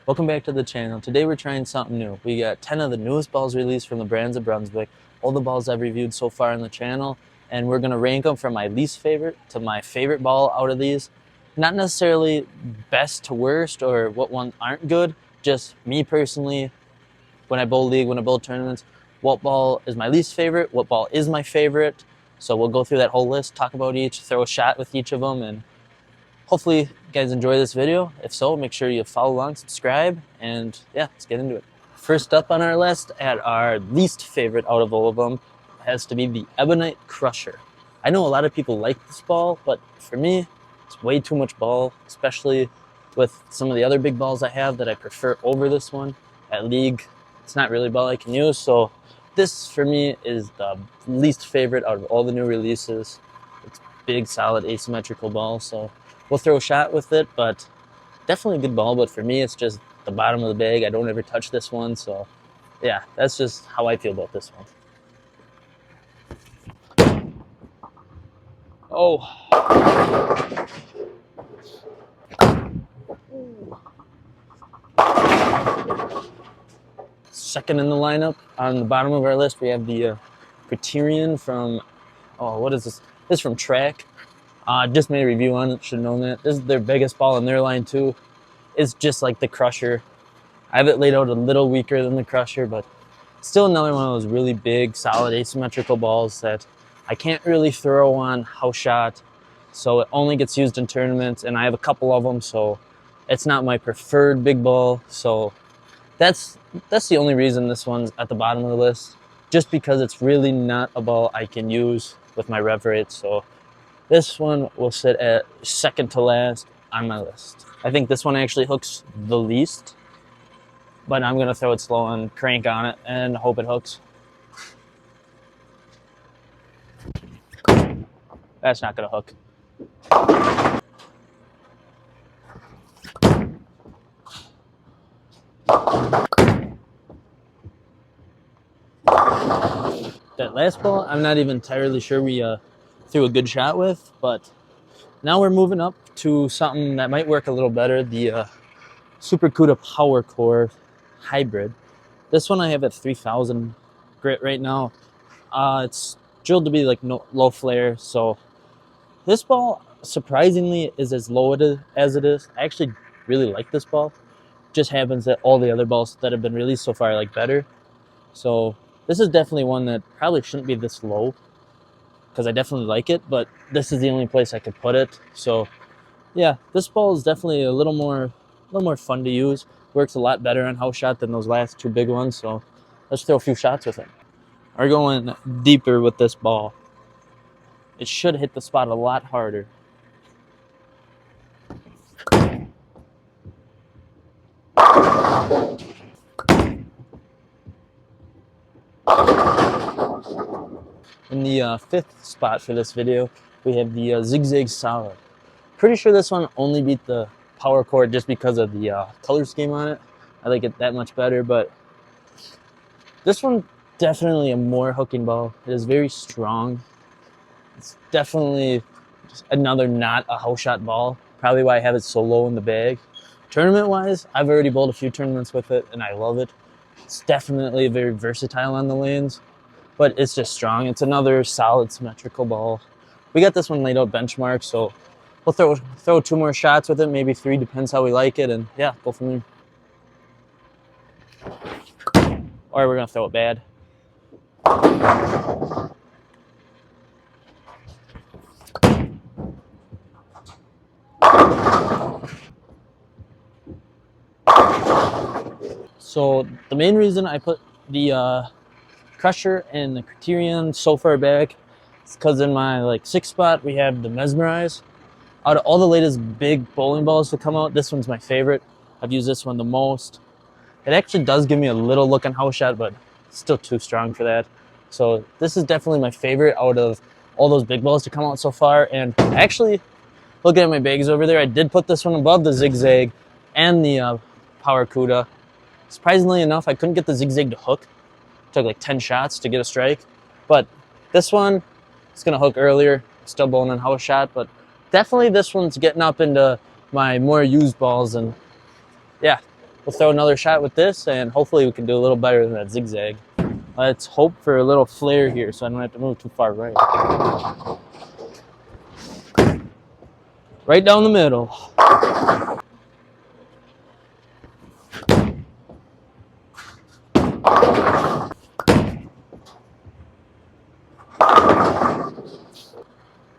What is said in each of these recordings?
Welcome back to the channel. Today we're trying something new. We got 10 of the newest balls released from the brands of Brunswick, all the balls I've reviewed so far on the channel, and we're going to rank them from my least favorite to my favorite ball out of these. Not necessarily best to worst or what ones aren't good, just me personally, when I bowl league, when I bowl tournaments, what ball is my least favorite, what ball is my favorite. So we'll go through that whole list, talk about each, throw a shot with each of them, and hopefully you guys enjoy this video. If so, make sure you follow along, subscribe, and yeah, let's get into it. First up on our list, at our least favorite out of all of them, has to be the Ebonite Crusher. I know a lot of people like this ball, but for me, it's way too much ball, especially with some of the other big balls I have that I prefer over this one. At league, it's not really a ball I can use, so this for me is the least favorite out of all the new releases. It's big, solid, asymmetrical ball, so we'll throw a shot with it, but definitely a good ball. But for me, it's just the bottom of the bag. I don't ever touch this one, so yeah, that's just how I feel about this one. Oh. Second in the lineup on the bottom of our list, we have the Criterion from, oh, what is this? This is from Track. Just made a review on it, should have known that. This is their biggest ball in their line too. It's just like the Crusher. I have it laid out a little weaker than the Crusher, but still another one of those really big, solid, asymmetrical balls that I can't really throw on house shot. So it only gets used in tournaments, and I have a couple of them, so it's not my preferred big ball. So that's the only reason this one's at the bottom of the list, just because it's really not a ball I can use with my rev rate. So this one will sit at second to last on my list. I think this one actually hooks the least, but I'm going to throw it slow and crank on it and hope it hooks. That's not going to hook. That last ball, I'm not even entirely sure we threw a good shot with, but now we're moving up to something that might work a little better, the Super Cuda Power Core Hybrid. This one I have at 3,000 grit right now. It's drilled to be like low flare, so this ball surprisingly is as low as it is. I actually really like this ball. Just happens that all the other balls that have been released so far I like better. So this is definitely one that probably shouldn't be this low, because I definitely like it, but this is the only place I could put it. So yeah, this ball is definitely a little more fun to use. Works a lot better on house shot than those last two big ones. So let's throw a few shots with it. We're going deeper with this ball. It should hit the spot a lot harder. In the fifth spot for this video, we have the Zigzag Solid. Pretty sure this one only beat the Power Core just because of the color scheme on it. I like it that much better, but this one definitely a more hooking ball. It is very strong. It's definitely just another not a house shot ball. Probably why I have it so low in the bag. Tournament-wise, I've already bowled a few tournaments with it, and I love it. It's definitely very versatile on the lanes, but it's just strong. It's another solid symmetrical ball. We got this one laid out benchmark, so we'll throw two more shots with it, maybe three, depends how we like it, and yeah, go from there. Or we're gonna throw it bad. So the main reason I put the Crusher and the Criterion so far back is because in my sixth spot we have the Mesmerize. Out of all the latest big bowling balls to come out, this one's my favorite. I've used this one the most. It actually does give me a little look on house shot, but it's still too strong for that. So this is definitely my favorite out of all those big balls to come out so far. And actually, looking at my bags over there, I did put this one above the Zigzag and the Power Cuda. Surprisingly enough, I couldn't get the Zigzag to hook. It took like 10 shots to get a strike. But this one, it's going to hook earlier. Still bowling on house shot, but definitely this one's getting up into my more used balls. And yeah, we'll throw another shot with this, and hopefully we can do a little better than that zigzag. Let's hope for a little flare here so I don't have to move too far right. Right down the middle.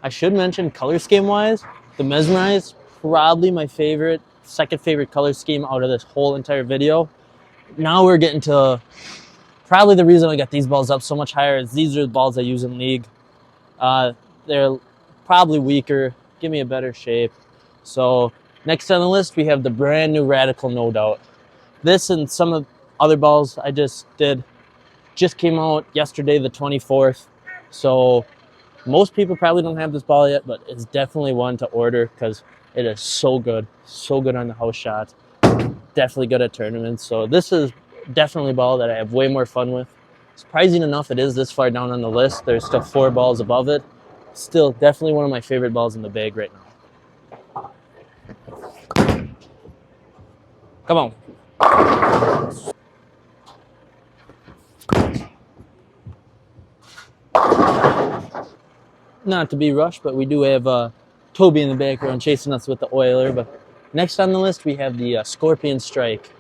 I should mention color scheme wise, the Mesmerize, probably my favorite, second favorite color scheme out of this whole entire video. Now we're getting to probably the reason I got these balls up so much higher is these are the balls I use in league. They're probably weaker, give me a better shape. So next on the list, we have the brand new Radical No Doubt. This and some of the other balls I just did just came out yesterday, the 24th. So most people probably don't have this ball yet, but it's definitely one to order because it is so good on the house shot. Definitely good at tournaments. So this is definitely a ball that I have way more fun with. Surprising enough, it is this far down on the list. There's still 4 balls above it. Still definitely one of my favorite balls in the bag right now. Come on. Not to be rushed, but we do have Toby in the background chasing us with the oiler. But next on the list, we have the Scorpion Strike.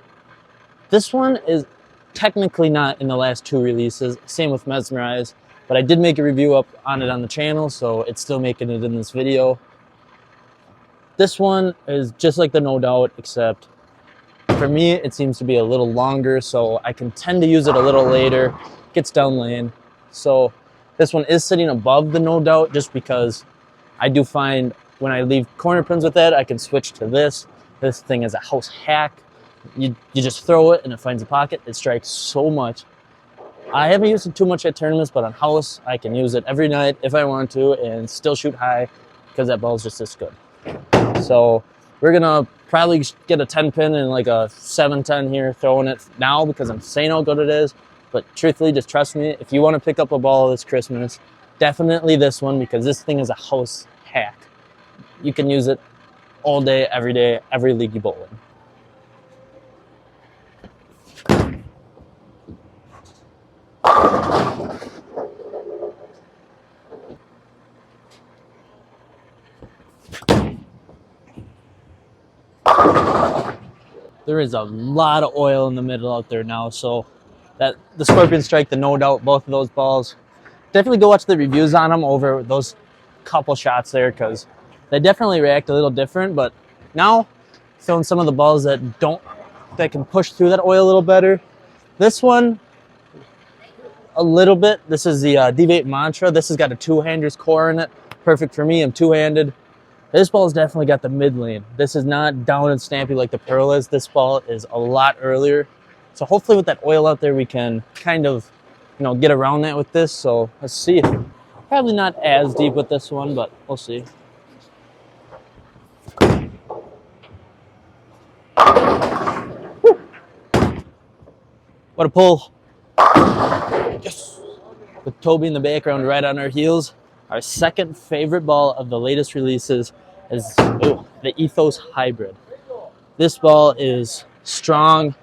This one is technically not in the last 2 releases, same with Mesmerize, but I did make a review up on it on the channel, so it's still making it in this video. This one is just like the No Doubt, except for me, it seems to be a little longer, so I can tend to use it a little later. Gets down lane. So this one is sitting above the No Doubt just because I do find when I leave corner pins with that, I can switch to this. This thing is a house hack. You just throw it and it finds a pocket. It strikes so much. I haven't used it too much at tournaments, but on house, I can use it every night if I want to and still shoot high because that ball's just this good. So we're gonna probably get a 10 pin and like a 7-10 here, throwing it now because I'm saying how good it is. But truthfully, just trust me, if you want to pick up a ball this Christmas, definitely this one because this thing is a house hack. You can use it all day, every league you bowl in. There is a lot of oil in the middle out there now, so that the Scorpion Strike, the No Doubt, both of those balls, definitely go watch the reviews on them over those couple shots there because they definitely react a little different. But now throwing some of the balls that can push through that oil a little better. This one a little bit. This is the DV8 Mantra. This has got a 2-hander's core in it, perfect for me. I'm 2-handed. This ball's definitely got the mid lane. This is not down and snappy like the Pearl is. This ball is a lot earlier. So hopefully with that oil out there, we can kind of, get around that with this. So let's see. Probably not as deep with this one, but we'll see. What a pull. Yes. With Toby in the background right on our heels. Our second favorite ball of the latest releases is the Ethos Hybrid. This ball is strong,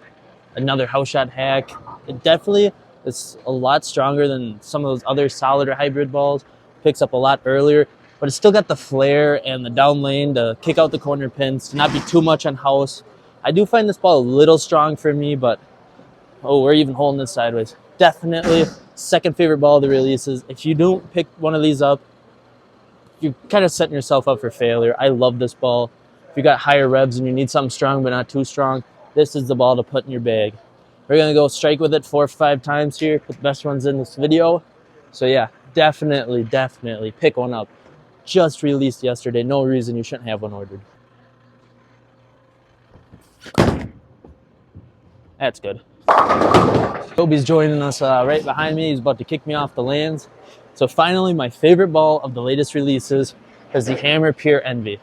another house shot hack. It definitely is a lot stronger than some of those other solider hybrid balls. Picks up a lot earlier, but it's still got the flare and the down lane to kick out the corner pins, to not be too much on house. I do find this ball a little strong for me, but we're even holding this sideways. Definitely second favorite ball of the releases. If you don't pick one of these up, you're kind of setting yourself up for failure. I love this ball. If you got higher revs and you need something strong but not too strong, this is the ball to put in your bag. We're going to go strike with it 4 or 5 times here. Put the best ones in this video. So yeah, definitely pick one up. Just released yesterday. No reason you shouldn't have one ordered. That's good. Toby's joining us right behind me. He's about to kick me off the lands. So finally, my favorite ball of the latest releases is the Hammer Pure Envy.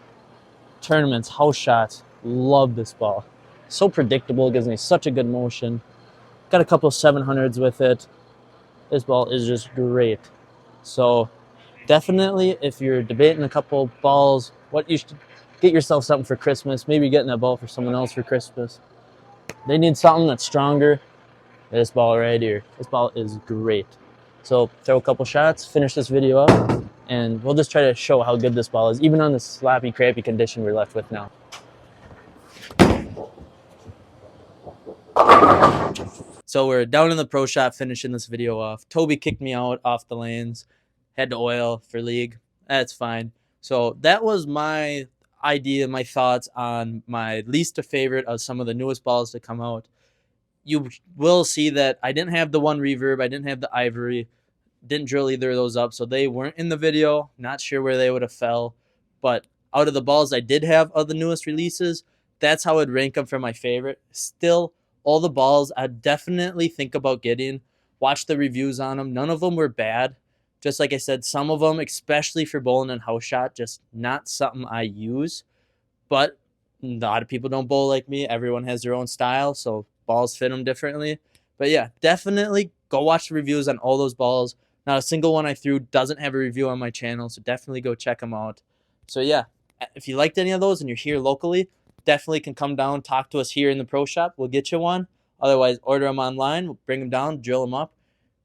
Tournaments, house shots, love this ball. So predictable, gives me such a good motion. Got a couple 700s with it. This ball is just great. So definitely, if you're debating a couple balls, what you should get yourself something for Christmas. Maybe getting that ball for someone else for Christmas. They need something that's stronger. This ball right here. This ball is great. So throw a couple shots, finish this video up, and we'll just try to show how good this ball is, even on the sloppy, crappy condition we're left with now. So we're down in the pro shop finishing this video off. Toby kicked me out off the lanes. Had to oil for league. That's fine. So that was my idea, my thoughts on my least favorite of some of the newest balls to come out. You will see that I didn't have the one reverb. I didn't have the ivory. Didn't drill either of those up. So they weren't in the video. Not sure where they would have fell. But out of the balls I did have of the newest releases, that's how I'd rank them for my favorite. Still, all the balls I'd definitely think about getting. Watch the reviews on them. None of them were bad. Just like I said, some of them, especially for bowling and house shot, just not something I use. But a lot of people don't bowl like me. Everyone has their own style, so balls fit them differently. But yeah, definitely go watch the reviews on all those balls. Not a single one I threw doesn't have a review on my channel, so definitely go check them out. So yeah, if you liked any of those and you're here locally, definitely can come down, talk to us here in the pro shop. We'll get you one. Otherwise, order them online. We'll bring them down, drill them up.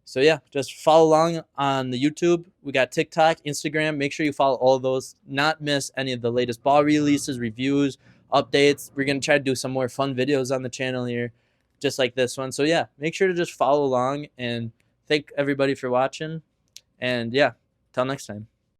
So yeah, just follow along on the YouTube. We got TikTok, Instagram. Make sure you follow all of those. Not miss any of the latest ball releases, reviews, updates. We're going to try to do some more fun videos on the channel here, just like this one. So yeah, make sure to just follow along, and thank everybody for watching. And yeah, till next time.